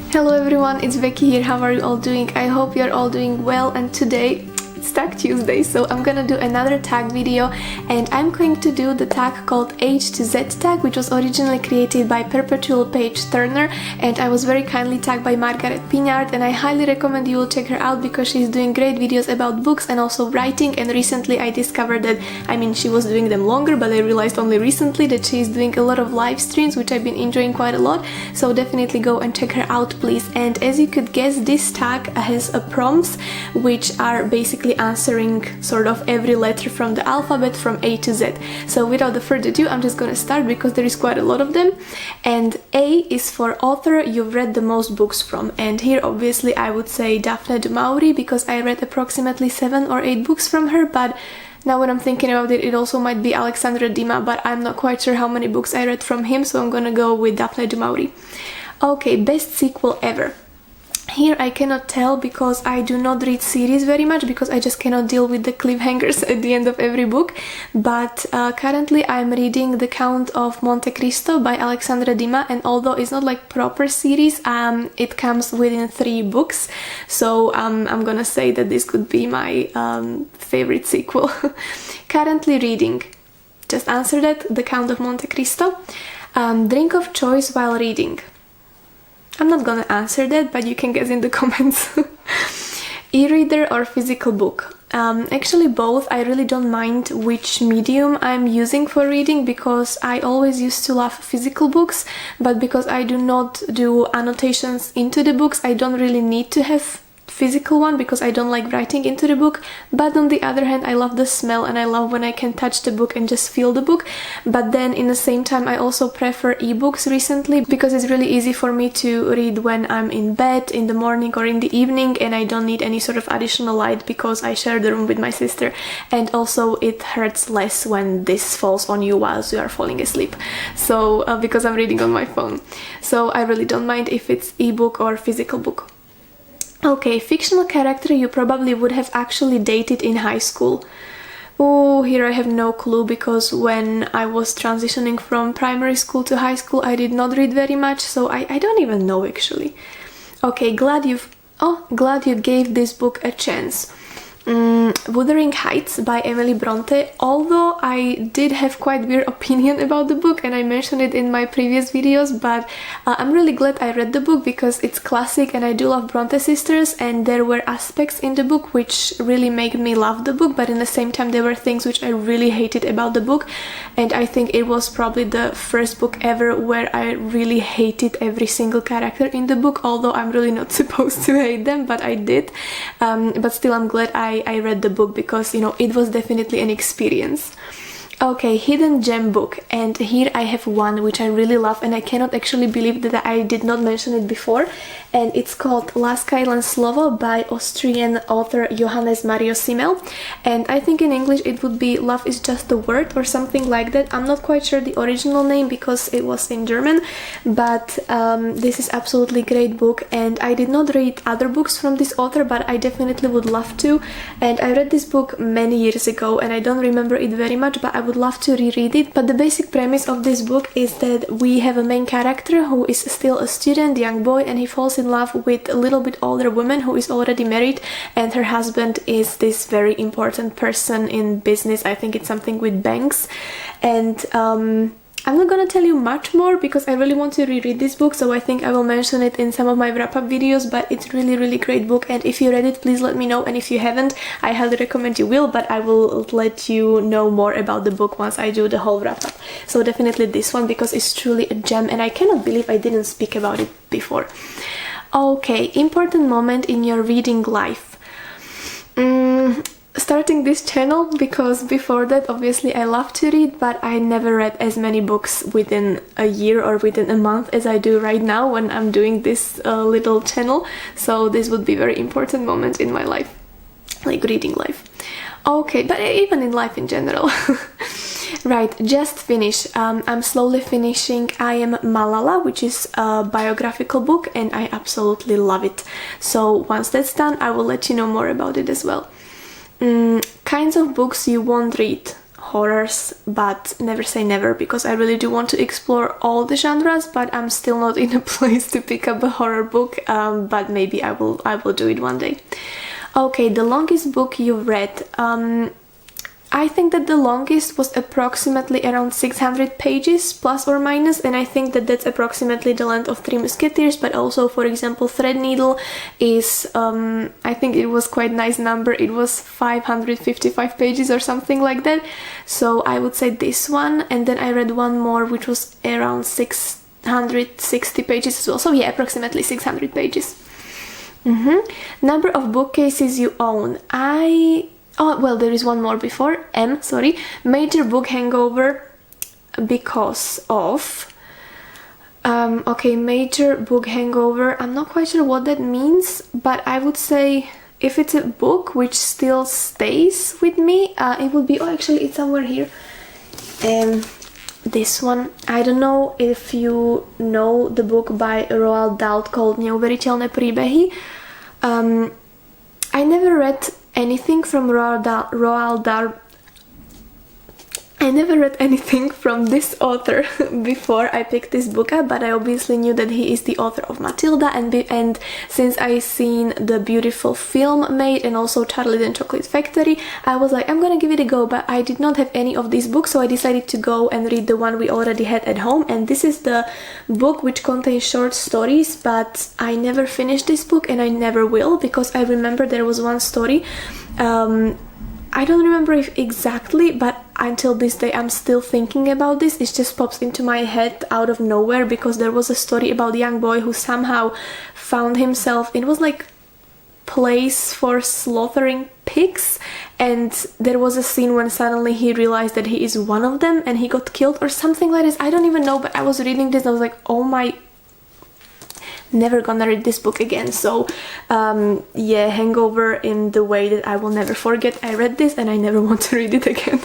Hello everyone, it's Becky here. How are you all doing? I hope you're all doing well, and today it's Tag Tuesday, so I'm gonna do another tag video, and I'm going to do the tag called H to Z tag, which was originally created by Perpetual Page Turner, and I was very kindly tagged by Margaret Pignard, and I highly recommend you will check her out because she's doing great videos about books and also writing. And recently I discovered that, she was doing them longer, but I realized only recently that she's doing a lot of live streams, which I've been enjoying quite a lot, so definitely go and check her out, please. And as you could guess, this tag has prompts which are basically answering sort of every letter from the alphabet from A to Z. So without further ado, I'm just gonna start because there is quite a lot of them. And A is for author you've read the most books from, and here obviously I would say Daphne du Maurier because I read approximately 7 or 8 books from her, but now when I'm thinking about it, it also might be Alexandre Dumas, but I'm not quite sure how many books I read from him, so I'm gonna go with Daphne du Maurier. Okay, best sequel ever. Here I cannot tell because I do not read series very much because I just cannot deal with the cliffhangers at the end of every book, but currently I'm reading The Count of Monte Cristo by Alexandre Dumas, and although it's not like proper series, it comes within 3 books, so I'm gonna say that this could be my favorite sequel. Currently reading, just answer that, The Count of Monte Cristo. Drink of choice while reading. I'm not gonna answer that, but you can guess in the comments. E-reader or physical book? Actually both. I really don't mind which medium I'm using for reading because I always used to love physical books, but because I do not do annotations into the books, I don't really need to have physical one because I don't like writing into the book. But on the other hand, I love the smell and I love when I can touch the book and just feel the book. But then in the same time, I also prefer ebooks recently because it's really easy for me to read when I'm in bed in the morning or in the evening, and I don't need any sort of additional light because I share the room with my sister, and also it hurts less when this falls on you whilst you are falling asleep, so because I'm reading on my phone, so I really don't mind if it's ebook or physical book. Okay, fictional character you probably would have actually dated in high school. Oh, here I have no clue because when I was transitioning from primary school to high school, I did not read very much, so I don't even know actually. Okay, glad you gave this book a chance. Wuthering Heights by Emily Bronte. Although I did have quite weird opinion about the book and I mentioned it in my previous videos, but I'm really glad I read the book because it's classic and I do love Bronte sisters, and there were aspects in the book which really make me love the book, but in the same time there were things which I really hated about the book, and I think it was probably the first book ever where I really hated every single character in the book, although I'm really not supposed to hate them, but I did. But still I'm glad I read the book because, it was definitely an experience. Okay, hidden gem book, and here I have one which I really love and I cannot actually believe that I did not mention it before, and it's called Láska je len slovo by Austrian author Johannes Mario Simmel, and I think in English it would be Love is just a word or something like that. I'm not quite sure the original name because it was in German, but this is absolutely great book, and I did not read other books from this author, but I definitely would love to, and I read this book many years ago and I don't remember it very much, but I would love to reread it. But the basic premise of this book is that we have a main character who is still a student, young boy, and he falls in love with a little bit older woman who is already married, and her husband is this very important person in business. I think it's something with banks, and I'm not gonna tell you much more because I really want to reread this book, so I think I will mention it in some of my wrap-up videos, but it's really great book, and if you read it, please let me know, and if you haven't, I highly recommend you will, but I will let you know more about the book once I do the whole wrap-up. So definitely this one because it's truly a gem, and I cannot believe I didn't speak about it before. Okay, important moment in your reading life. Starting this channel, because before that obviously I love to read, but I never read as many books within a year or within a month as I do right now when I'm doing this little channel, so this would be a very important moment in my life, like reading life. Okay, but even in life in general. Right, just finish. I'm slowly finishing I Am Malala, which is a biographical book, and I absolutely love it. So once that's done, I will let you know more about it as well. Kinds of books you won't read. horrors, but never say never, because I really do want to explore all the genres, but I'm still not in a place to pick up a horror book, but maybe I will do it one day. Okay, the longest book you've read. I think that the longest was approximately around 600 pages, plus or minus, and I think that that's approximately the length of Three Musketeers, but also, for example, Threadneedle is, I think it was quite nice number, it was 555 pages or something like that, so I would say this one, and then I read one more which was around 660 pages as well, so yeah, approximately 600 pages. Number of bookcases you own. Oh, well, there is one more before. Major book hangover because of... okay, major book hangover. I'm not quite sure what that means, but I would say if it's a book which still stays with me, it would be... Oh, actually, it's somewhere here. This one. I don't know if you know the book by Roald Dahl called Neuveriteľné príbehy. I never read anything from Roald Dahl. I never read anything from this author before I picked this book up, but I obviously knew that he is the author of Matilda, and since I seen the beautiful film made and also Charlie and Chocolate Factory, I was like, I'm gonna give it a go, but I did not have any of these books, so I decided to go and read the one we already had at home, and this is the book which contains short stories, but I never finished this book and I never will, because I remember there was one story, I don't remember if exactly, but until this day I'm still thinking about this. It just pops into my head out of nowhere, because there was a story about a young boy who somehow found himself, it was like place for slaughtering pigs, and there was a scene when suddenly he realized that he is one of them and he got killed or something like this. I don't even know, but I was reading this and I was like, oh my, never gonna read this book again. So yeah, hangover in the way that I will never forget. I read this and I never want to read it again.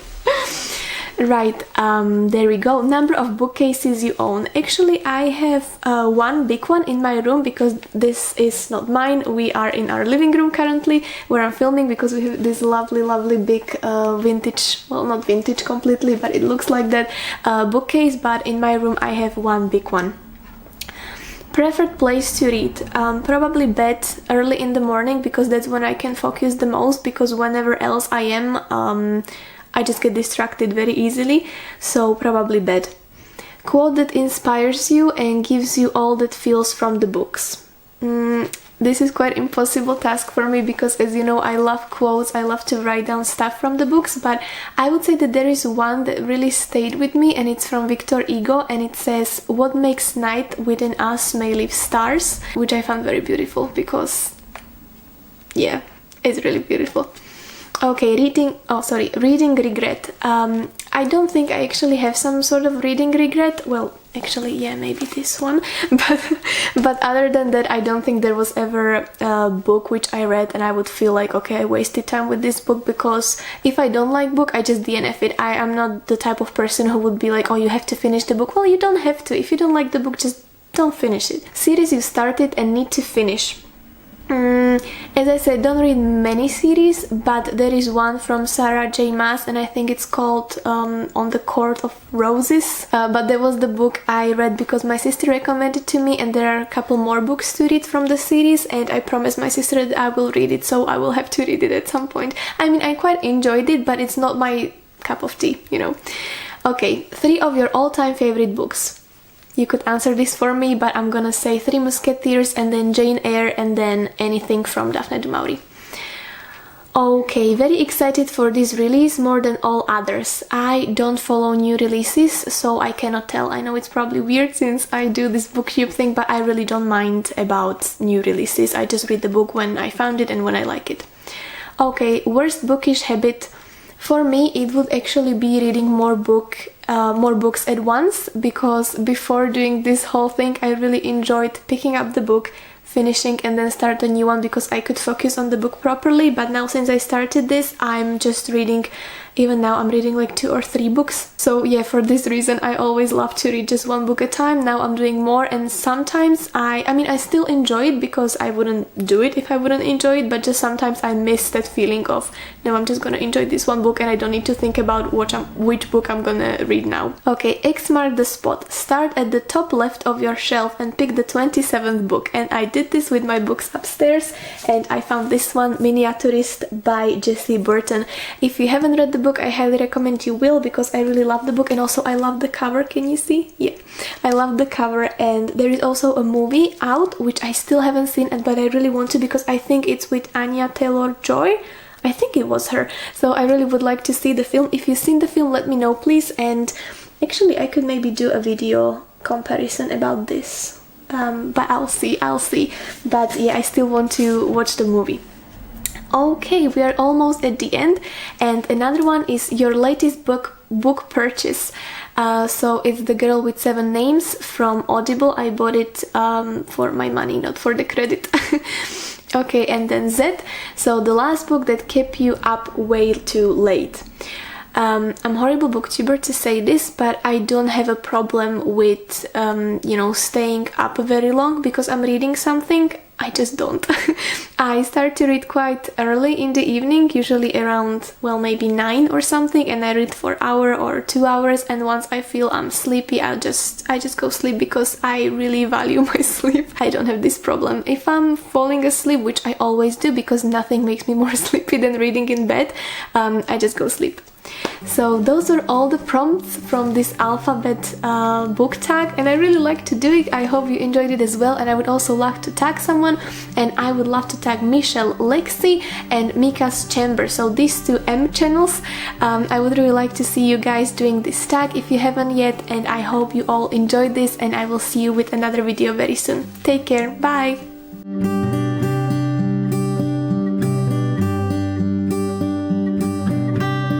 Right, there we go. Number of bookcases you own. Actually, I have one big one in my room, because this is not mine. We are in our living room currently where I'm filming, because we have this lovely big vintage, well, not vintage completely, but it looks like that bookcase, but in my room I have one big one. Preferred place to read. Probably bed early in the morning, because that's when I can focus the most, because whenever else I am, I just get distracted very easily, so probably bed. Quote that inspires you and gives you all that feels from the books. This is quite impossible task for me, because as you know, I love quotes, I love to write down stuff from the books, but I would say that there is one that really stayed with me, and it's from Victor Hugo, and it says, "What makes night within us may leave stars," which I found very beautiful, because yeah, it's really beautiful. Okay, reading regret. I don't think I actually have some sort of reading regret. Well, actually, yeah, maybe this one. But other than that, I don't think there was ever a book which I read and I would feel like, okay, I wasted time with this book, because if I don't like book, I just DNF it. I am not the type of person who would be like, oh, you have to finish the book. Well, you don't have to. If you don't like the book, just don't finish it. Series you started and need to finish. As I said, don't read many series, but there is one from Sarah J. Maas, and I think it's called On the Court of Roses. But that was the book I read because my sister recommended it to me, and there are a couple more books to read from the series, and I promised my sister that I will read it, so I will have to read it at some point. I mean, I quite enjoyed it, but it's not my cup of tea, you know. Okay, 3 of your all-time favorite books. You could answer this for me, but I'm gonna say Three Musketeers, and then Jane Eyre, and then anything from Daphne du Maurier. Okay, very excited for this release more than all others. I don't follow new releases, so I cannot tell. I know it's probably weird since I do this booktube thing, but I really don't mind about new releases. I just read the book when I found it and when I like it. Okay, worst bookish habit. For me, it would actually be reading more books at once, because before doing this whole thing, I really enjoyed picking up the book, finishing and then start a new one because I could focus on the book properly. But now since I started this, I'm just reading, even now I'm reading like 2 or 3 books. So yeah, for this reason I always love to read just one book at a time. Now I'm doing more, and sometimes I mean I still enjoy it because I wouldn't do it if I wouldn't enjoy it, but just sometimes I miss that feeling of, no, I'm just gonna enjoy this one book and I don't need to think about which book I'm gonna read now. Okay, X mark the spot. Start at the top left of your shelf and pick the 27th book. And I did this with my books upstairs, and I found this one, Miniaturist by Jessie Burton. If you haven't read the book, I highly recommend you will, because I really love the book, and also I love the cover. Can you see? Yeah, I love the cover. And there is also a movie out which I still haven't seen, but I really want to, because I think it's with Anya Taylor-Joy. I think it was her. So I really would like to see the film. If you've seen the film, let me know please, and actually I could maybe do a video comparison about this, but I'll see. But yeah, I still want to watch the movie. Okay, we are almost at the end, and another one is your latest book purchase. So it's The Girl with 7 Names from Audible. I bought it for my money, not for the credit. Okay, and then Z. So the last book that kept you up way too late. I'm a horrible booktuber to say this, but I don't have a problem with, you know, staying up very long because I'm reading something. I just don't. I start to read quite early in the evening, usually around, well, maybe 9 or something, and I read for an hour or 2 hours, and once I feel I'm sleepy, I just go sleep, because I really value my sleep. I don't have this problem. If I'm falling asleep, which I always do because nothing makes me more sleepy than reading in bed, I just go sleep. So those are all the prompts from this alphabet book tag, and I really like to do it. I hope you enjoyed it as well, and I would also love to tag someone, and I would love to tag Michelle, Lexi and Mika's Chamber, so these 2 M channels. I would really like to see you guys doing this tag if you haven't yet, and I hope you all enjoyed this, and I will see you with another video very soon. Take care, bye!